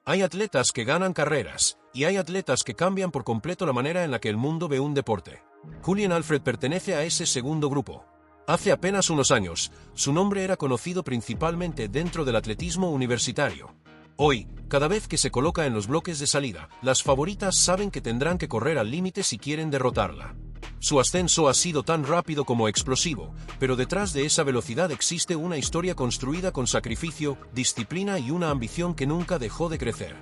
Hay atletas que ganan carreras, y hay atletas que cambian por completo la manera en la que el mundo ve un deporte. Julian Alfred pertenece a ese segundo grupo. Hace apenas unos años, su nombre era conocido principalmente dentro del atletismo universitario. Hoy, cada vez que se coloca en los bloques de salida, las favoritas saben que tendrán que correr al límite si quieren derrotarla. Su ascenso ha sido tan rápido como explosivo, pero detrás de esa velocidad existe una historia construida con sacrificio, disciplina y una ambición que nunca dejó de crecer.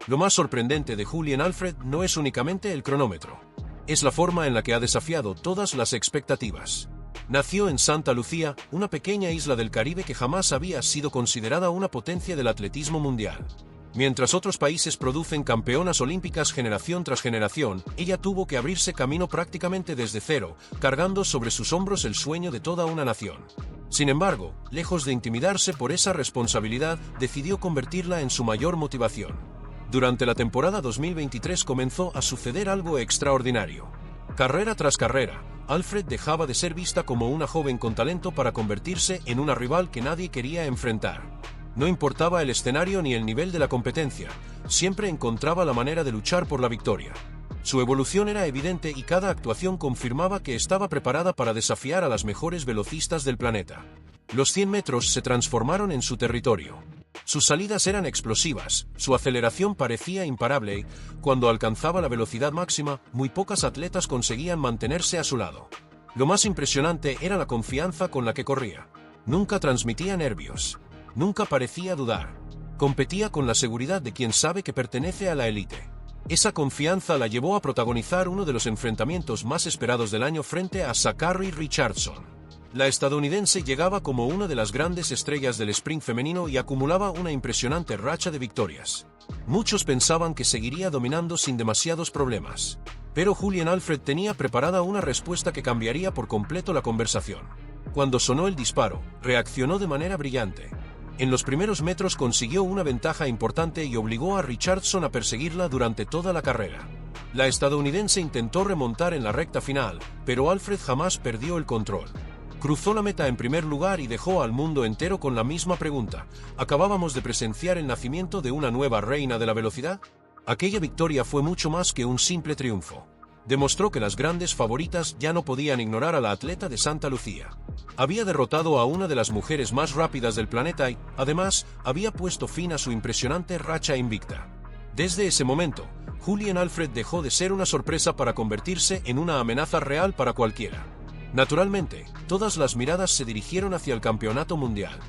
Lo más sorprendente de Julian Alfred no es únicamente el cronómetro. Es la forma en la que ha desafiado todas las expectativas. Nació en Santa Lucía, una pequeña isla del Caribe que jamás había sido considerada una potencia del atletismo mundial. Mientras otros países producen campeonas olímpicas generación tras generación, ella tuvo que abrirse camino prácticamente desde cero, cargando sobre sus hombros el sueño de toda una nación. Sin embargo, lejos de intimidarse por esa responsabilidad, decidió convertirla en su mayor motivación. Durante la temporada 2023 comenzó a suceder algo extraordinario. Carrera tras carrera, Alfred dejaba de ser vista como una joven con talento para convertirse en una rival que nadie quería enfrentar. No importaba el escenario ni el nivel de la competencia, siempre encontraba la manera de luchar por la victoria. Su evolución era evidente y cada actuación confirmaba que estaba preparada para desafiar a las mejores velocistas del planeta. Los 100 metros se transformaron en su territorio. Sus salidas eran explosivas, su aceleración parecía imparable y, cuando alcanzaba la velocidad máxima, muy pocas atletas conseguían mantenerse a su lado. Lo más impresionante era la confianza con la que corría. Nunca transmitía nervios. Nunca parecía dudar. Competía con la seguridad de quien sabe que pertenece a la élite. Esa confianza la llevó a protagonizar uno de los enfrentamientos más esperados del año frente a Sha'Carri Richardson. La estadounidense llegaba como una de las grandes estrellas del sprint femenino y acumulaba una impresionante racha de victorias. Muchos pensaban que seguiría dominando sin demasiados problemas. Pero Julian Alfred tenía preparada una respuesta que cambiaría por completo la conversación. Cuando sonó el disparo, reaccionó de manera brillante. En los primeros metros consiguió una ventaja importante y obligó a Richardson a perseguirla durante toda la carrera. La estadounidense intentó remontar en la recta final, pero Alfred jamás perdió el control. Cruzó la meta en primer lugar y dejó al mundo entero con la misma pregunta: ¿acabábamos de presenciar el nacimiento de una nueva reina de la velocidad? Aquella victoria fue mucho más que un simple triunfo. Demostró que las grandes favoritas ya no podían ignorar a la atleta de Santa Lucía. Había derrotado a una de las mujeres más rápidas del planeta y, además, había puesto fin a su impresionante racha invicta. Desde ese momento, Julian Alfred dejó de ser una sorpresa para convertirse en una amenaza real para cualquiera. Naturalmente, todas las miradas se dirigieron hacia el campeonato mundial.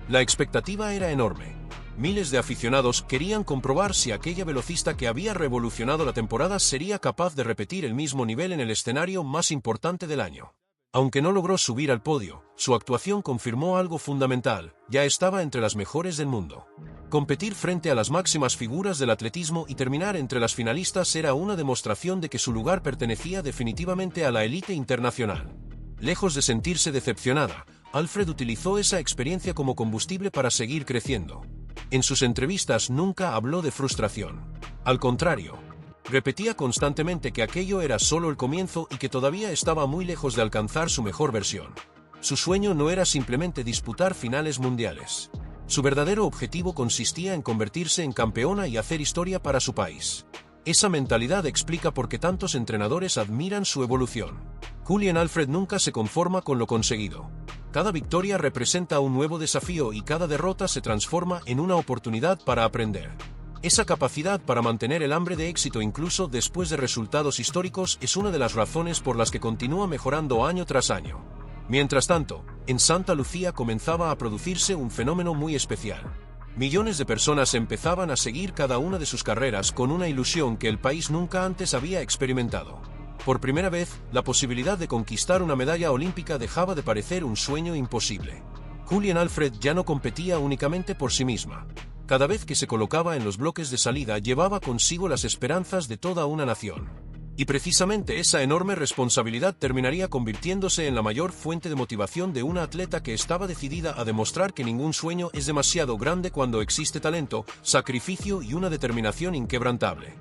La expectativa era enorme. Miles de aficionados querían comprobar si aquella velocista que había revolucionado la temporada sería capaz de repetir el mismo nivel en el escenario más importante del año. Aunque no logró subir al podio, su actuación confirmó algo fundamental: ya estaba entre las mejores del mundo. Competir frente a las máximas figuras del atletismo y terminar entre las finalistas era una demostración de que su lugar pertenecía definitivamente a la élite internacional. Lejos de sentirse decepcionada, Alfred utilizó esa experiencia como combustible para seguir creciendo. En sus entrevistas nunca habló de frustración. Al contrario, repetía constantemente que aquello era solo el comienzo y que todavía estaba muy lejos de alcanzar su mejor versión. Su sueño no era simplemente disputar finales mundiales. Su verdadero objetivo consistía en convertirse en campeona y hacer historia para su país. Esa mentalidad explica por qué tantos entrenadores admiran su evolución. Julian Alfred nunca se conforma con lo conseguido. Cada victoria representa un nuevo desafío y cada derrota se transforma en una oportunidad para aprender. Esa capacidad para mantener el hambre de éxito incluso después de resultados históricos es una de las razones por las que continúa mejorando año tras año. Mientras tanto, en Santa Lucía comenzaba a producirse un fenómeno muy especial. Millones de personas empezaban a seguir cada una de sus carreras con una ilusión que el país nunca antes había experimentado. Por primera vez, la posibilidad de conquistar una medalla olímpica dejaba de parecer un sueño imposible. Julian Alfred ya no competía únicamente por sí misma. Cada vez que se colocaba en los bloques de salida llevaba consigo las esperanzas de toda una nación. Y precisamente esa enorme responsabilidad terminaría convirtiéndose en la mayor fuente de motivación de una atleta que estaba decidida a demostrar que ningún sueño es demasiado grande cuando existe talento, sacrificio y una determinación inquebrantable.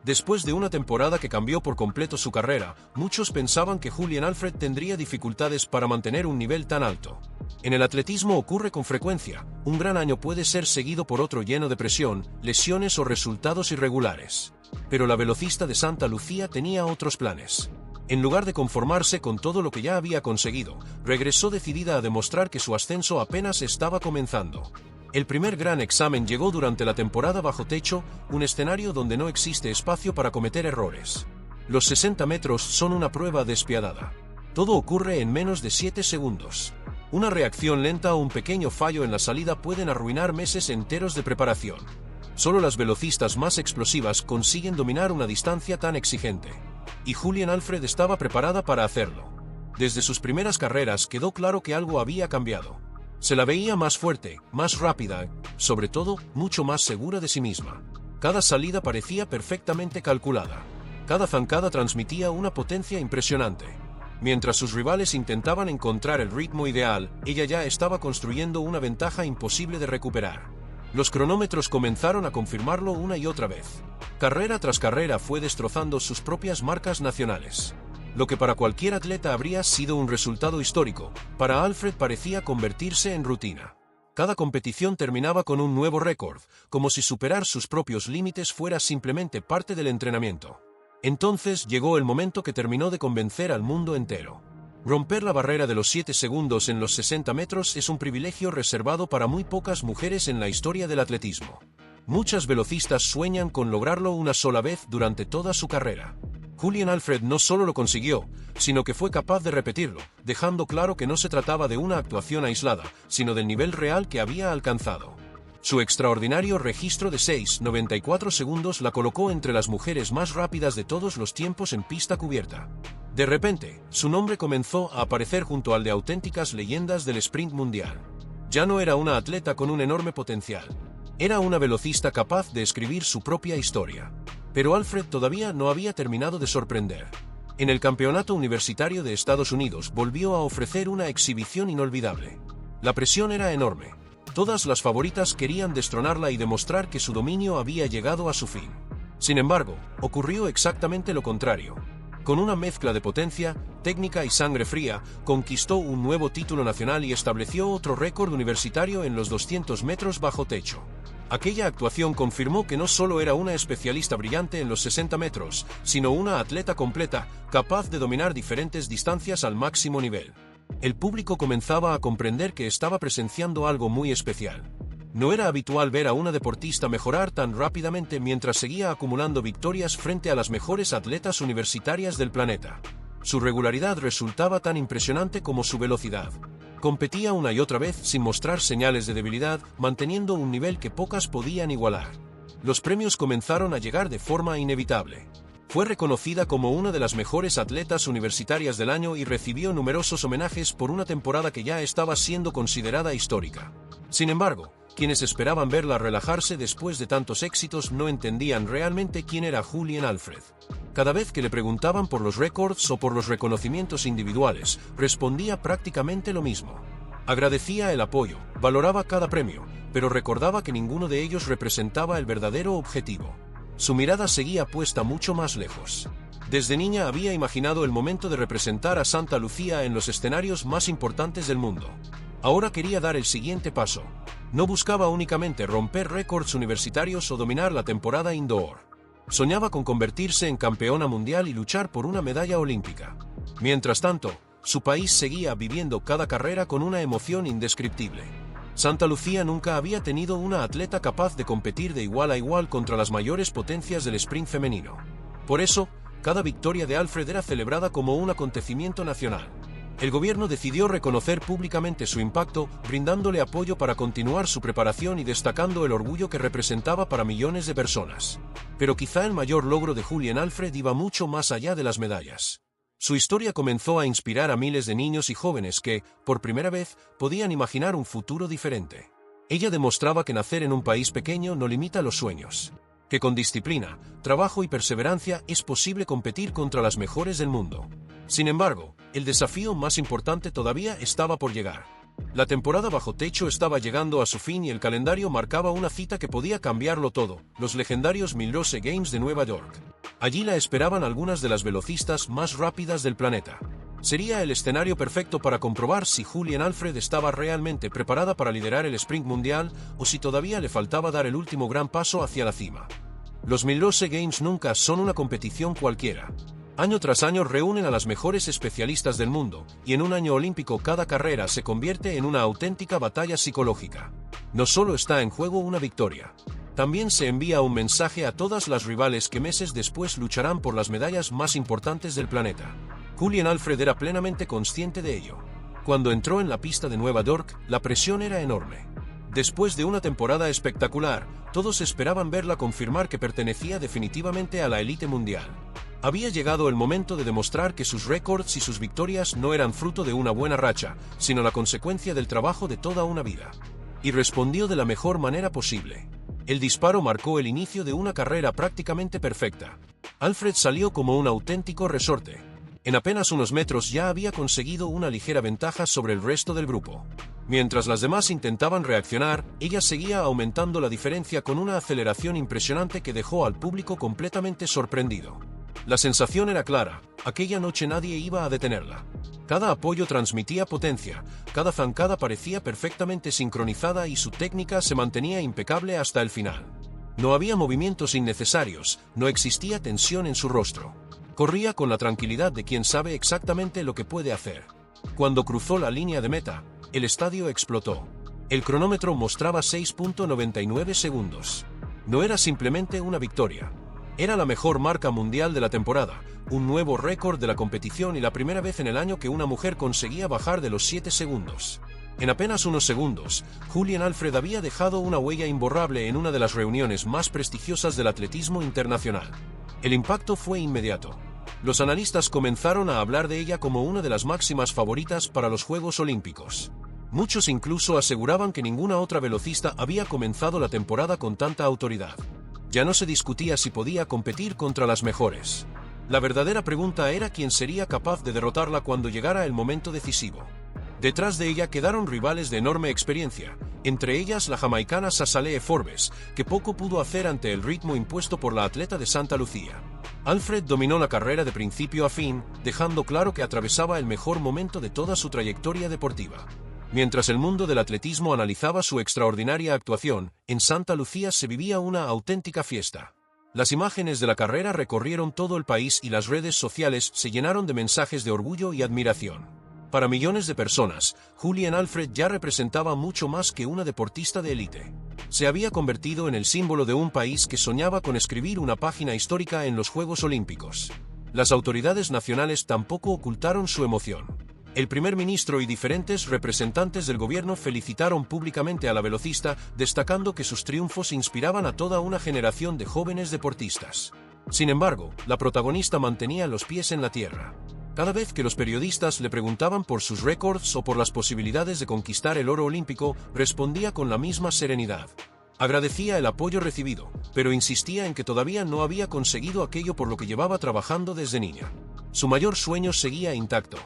Después de una temporada que cambió por completo su carrera, muchos pensaban que Julian Alfred tendría dificultades para mantener un nivel tan alto. En el atletismo ocurre con frecuencia, un gran año puede ser seguido por otro lleno de presión, lesiones o resultados irregulares. Pero la velocista de Santa Lucía tenía otros planes. En lugar de conformarse con todo lo que ya había conseguido, regresó decidida a demostrar que su ascenso apenas estaba comenzando. El primer gran examen llegó durante la temporada bajo techo, un escenario donde no existe espacio para cometer errores. Los 60 metros son una prueba despiadada. Todo ocurre en menos de 7 segundos. Una reacción lenta o un pequeño fallo en la salida pueden arruinar meses enteros de preparación. Solo las velocistas más explosivas consiguen dominar una distancia tan exigente. Y Julian Alfred estaba preparada para hacerlo. Desde sus primeras carreras quedó claro que algo había cambiado. Se la veía más fuerte, más rápida, sobre todo, mucho más segura de sí misma. Cada salida parecía perfectamente calculada. Cada zancada transmitía una potencia impresionante. Mientras sus rivales intentaban encontrar el ritmo ideal, ella ya estaba construyendo una ventaja imposible de recuperar. Los cronómetros comenzaron a confirmarlo una y otra vez. Carrera tras carrera fue destrozando sus propias marcas nacionales. Lo que para cualquier atleta habría sido un resultado histórico, para Alfred parecía convertirse en rutina. Cada competición terminaba con un nuevo récord, como si superar sus propios límites fuera simplemente parte del entrenamiento. Entonces llegó el momento que terminó de convencer al mundo entero. Romper la barrera de los 7 segundos en los 60 metros es un privilegio reservado para muy pocas mujeres en la historia del atletismo. Muchas velocistas sueñan con lograrlo una sola vez durante toda su carrera. Julian Alfred no solo lo consiguió, sino que fue capaz de repetirlo, dejando claro que no se trataba de una actuación aislada, sino del nivel real que había alcanzado. Su extraordinario registro de 6:94 segundos la colocó entre las mujeres más rápidas de todos los tiempos en pista cubierta. De repente, su nombre comenzó a aparecer junto al de auténticas leyendas del sprint mundial. Ya no era una atleta con un enorme potencial. Era una velocista capaz de escribir su propia historia. Pero Alfred todavía no había terminado de sorprender. En el Campeonato Universitario de Estados Unidos volvió a ofrecer una exhibición inolvidable. La presión era enorme. Todas las favoritas querían destronarla y demostrar que su dominio había llegado a su fin. Sin embargo, ocurrió exactamente lo contrario. Con una mezcla de potencia, técnica y sangre fría, conquistó un nuevo título nacional y estableció otro récord universitario en los 200 metros bajo techo. Aquella actuación confirmó que no solo era una especialista brillante en los 60 metros, sino una atleta completa, capaz de dominar diferentes distancias al máximo nivel. El público comenzaba a comprender que estaba presenciando algo muy especial. No era habitual ver a una deportista mejorar tan rápidamente mientras seguía acumulando victorias frente a las mejores atletas universitarias del planeta. Su regularidad resultaba tan impresionante como su velocidad. Competía una y otra vez sin mostrar señales de debilidad, manteniendo un nivel que pocas podían igualar. Los premios comenzaron a llegar de forma inevitable. Fue reconocida como una de las mejores atletas universitarias del año y recibió numerosos homenajes por una temporada que ya estaba siendo considerada histórica. Sin embargo, quienes esperaban verla relajarse después de tantos éxitos no entendían realmente quién era Julian Alfred. Cada vez que le preguntaban por los récords o por los reconocimientos individuales, respondía prácticamente lo mismo. Agradecía el apoyo, valoraba cada premio, pero recordaba que ninguno de ellos representaba el verdadero objetivo. Su mirada seguía puesta mucho más lejos. Desde niña había imaginado el momento de representar a Santa Lucía en los escenarios más importantes del mundo. Ahora quería dar el siguiente paso. No buscaba únicamente romper récords universitarios o dominar la temporada indoor. Soñaba con convertirse en campeona mundial y luchar por una medalla olímpica. Mientras tanto, su país seguía viviendo cada carrera con una emoción indescriptible. Santa Lucía nunca había tenido una atleta capaz de competir de igual a igual contra las mayores potencias del sprint femenino. Por eso, cada victoria de Alfred era celebrada como un acontecimiento nacional. El gobierno decidió reconocer públicamente su impacto, brindándole apoyo para continuar su preparación y destacando el orgullo que representaba para millones de personas. Pero quizá el mayor logro de Julian Alfred iba mucho más allá de las medallas. Su historia comenzó a inspirar a miles de niños y jóvenes que, por primera vez, podían imaginar un futuro diferente. Ella demostraba que nacer en un país pequeño no limita los sueños. Que con disciplina, trabajo y perseverancia es posible competir contra las mejores del mundo. Sin embargo, el desafío más importante todavía estaba por llegar. La temporada bajo techo estaba llegando a su fin y el calendario marcaba una cita que podía cambiarlo todo, los legendarios Millrose Games de Nueva York. Allí la esperaban algunas de las velocistas más rápidas del planeta. Sería el escenario perfecto para comprobar si Julian Alfred estaba realmente preparada para liderar el sprint mundial o si todavía le faltaba dar el último gran paso hacia la cima. Los Millrose Games nunca son una competición cualquiera. Año tras año reúnen a las mejores especialistas del mundo, y en un año olímpico cada carrera se convierte en una auténtica batalla psicológica. No solo está en juego una victoria. También se envía un mensaje a todas las rivales que meses después lucharán por las medallas más importantes del planeta. Julian Alfred era plenamente consciente de ello. Cuando entró en la pista de Nueva York, la presión era enorme. Después de una temporada espectacular, todos esperaban verla confirmar que pertenecía definitivamente a la élite mundial. Había llegado el momento de demostrar que sus récords y sus victorias no eran fruto de una buena racha, sino la consecuencia del trabajo de toda una vida. Y respondió de la mejor manera posible. El disparo marcó el inicio de una carrera prácticamente perfecta. Alfred salió como un auténtico resorte. En apenas unos metros ya había conseguido una ligera ventaja sobre el resto del grupo. Mientras las demás intentaban reaccionar, ella seguía aumentando la diferencia con una aceleración impresionante que dejó al público completamente sorprendido. La sensación era clara, aquella noche nadie iba a detenerla. Cada apoyo transmitía potencia, cada zancada parecía perfectamente sincronizada y su técnica se mantenía impecable hasta el final. No había movimientos innecesarios, no existía tensión en su rostro. Corría con la tranquilidad de quien sabe exactamente lo que puede hacer. Cuando cruzó la línea de meta, el estadio explotó. El cronómetro mostraba 6.99 segundos. No era simplemente una victoria. Era la mejor marca mundial de la temporada, un nuevo récord de la competición y la primera vez en el año que una mujer conseguía bajar de los 7 segundos. En apenas unos segundos, Julian Alfred había dejado una huella imborrable en una de las reuniones más prestigiosas del atletismo internacional. El impacto fue inmediato. Los analistas comenzaron a hablar de ella como una de las máximas favoritas para los Juegos Olímpicos. Muchos incluso aseguraban que ninguna otra velocista había comenzado la temporada con tanta autoridad. Ya no se discutía si podía competir contra las mejores. La verdadera pregunta era quién sería capaz de derrotarla cuando llegara el momento decisivo. Detrás de ella quedaron rivales de enorme experiencia, entre ellas la jamaicana Sasalee Forbes, que poco pudo hacer ante el ritmo impuesto por la atleta de Santa Lucía. Alfred dominó la carrera de principio a fin, dejando claro que atravesaba el mejor momento de toda su trayectoria deportiva. Mientras el mundo del atletismo analizaba su extraordinaria actuación, en Santa Lucía se vivía una auténtica fiesta. Las imágenes de la carrera recorrieron todo el país y las redes sociales se llenaron de mensajes de orgullo y admiración. Para millones de personas, Julian Alfred ya representaba mucho más que una deportista de élite. Se había convertido en el símbolo de un país que soñaba con escribir una página histórica en los Juegos Olímpicos. Las autoridades nacionales tampoco ocultaron su emoción. El primer ministro y diferentes representantes del gobierno felicitaron públicamente a la velocista, destacando que sus triunfos inspiraban a toda una generación de jóvenes deportistas. Sin embargo, la protagonista mantenía los pies en la tierra. Cada vez que los periodistas le preguntaban por sus récords o por las posibilidades de conquistar el oro olímpico, respondía con la misma serenidad. Agradecía el apoyo recibido, pero insistía en que todavía no había conseguido aquello por lo que llevaba trabajando desde niña. Su mayor sueño seguía intacto.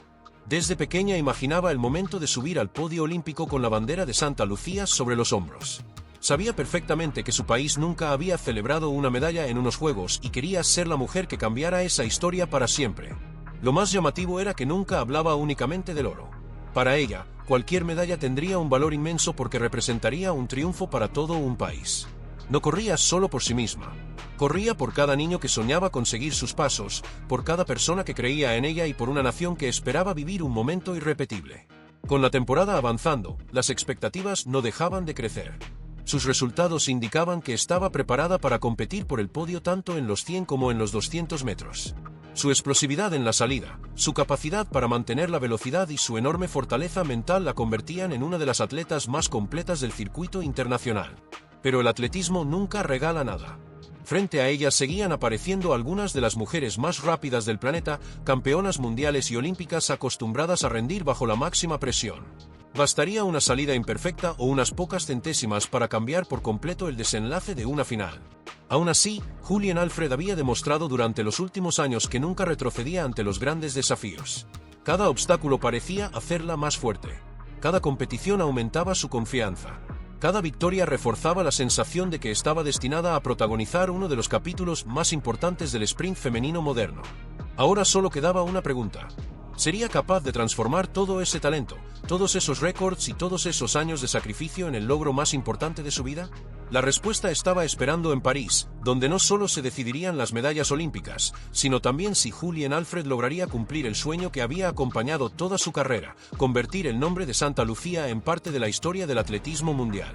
Desde pequeña imaginaba el momento de subir al podio olímpico con la bandera de Santa Lucía sobre los hombros. Sabía perfectamente que su país nunca había celebrado una medalla en unos Juegos y quería ser la mujer que cambiara esa historia para siempre. Lo más llamativo era que nunca hablaba únicamente del oro. Para ella, cualquier medalla tendría un valor inmenso porque representaría un triunfo para todo un país. No corría solo por sí misma. Corría por cada niño que soñaba con seguir sus pasos, por cada persona que creía en ella y por una nación que esperaba vivir un momento irrepetible. Con la temporada avanzando, las expectativas no dejaban de crecer. Sus resultados indicaban que estaba preparada para competir por el podio tanto en los 100 como en los 200 metros. Su explosividad en la salida, su capacidad para mantener la velocidad y su enorme fortaleza mental la convertían en una de las atletas más completas del circuito internacional. Pero el atletismo nunca regala nada. Frente a ella seguían apareciendo algunas de las mujeres más rápidas del planeta, campeonas mundiales y olímpicas acostumbradas a rendir bajo la máxima presión. Bastaría una salida imperfecta o unas pocas centésimas para cambiar por completo el desenlace de una final. Aún así, Julian Alfred había demostrado durante los últimos años que nunca retrocedía ante los grandes desafíos. Cada obstáculo parecía hacerla más fuerte. Cada competición aumentaba su confianza. Cada victoria reforzaba la sensación de que estaba destinada a protagonizar uno de los capítulos más importantes del sprint femenino moderno. Ahora solo quedaba una pregunta. ¿Sería capaz de transformar todo ese talento, todos esos récords y todos esos años de sacrificio en el logro más importante de su vida? La respuesta estaba esperando en París, donde no solo se decidirían las medallas olímpicas, sino también si Julien Alfred lograría cumplir el sueño que había acompañado toda su carrera, convertir el nombre de Santa Lucía en parte de la historia del atletismo mundial.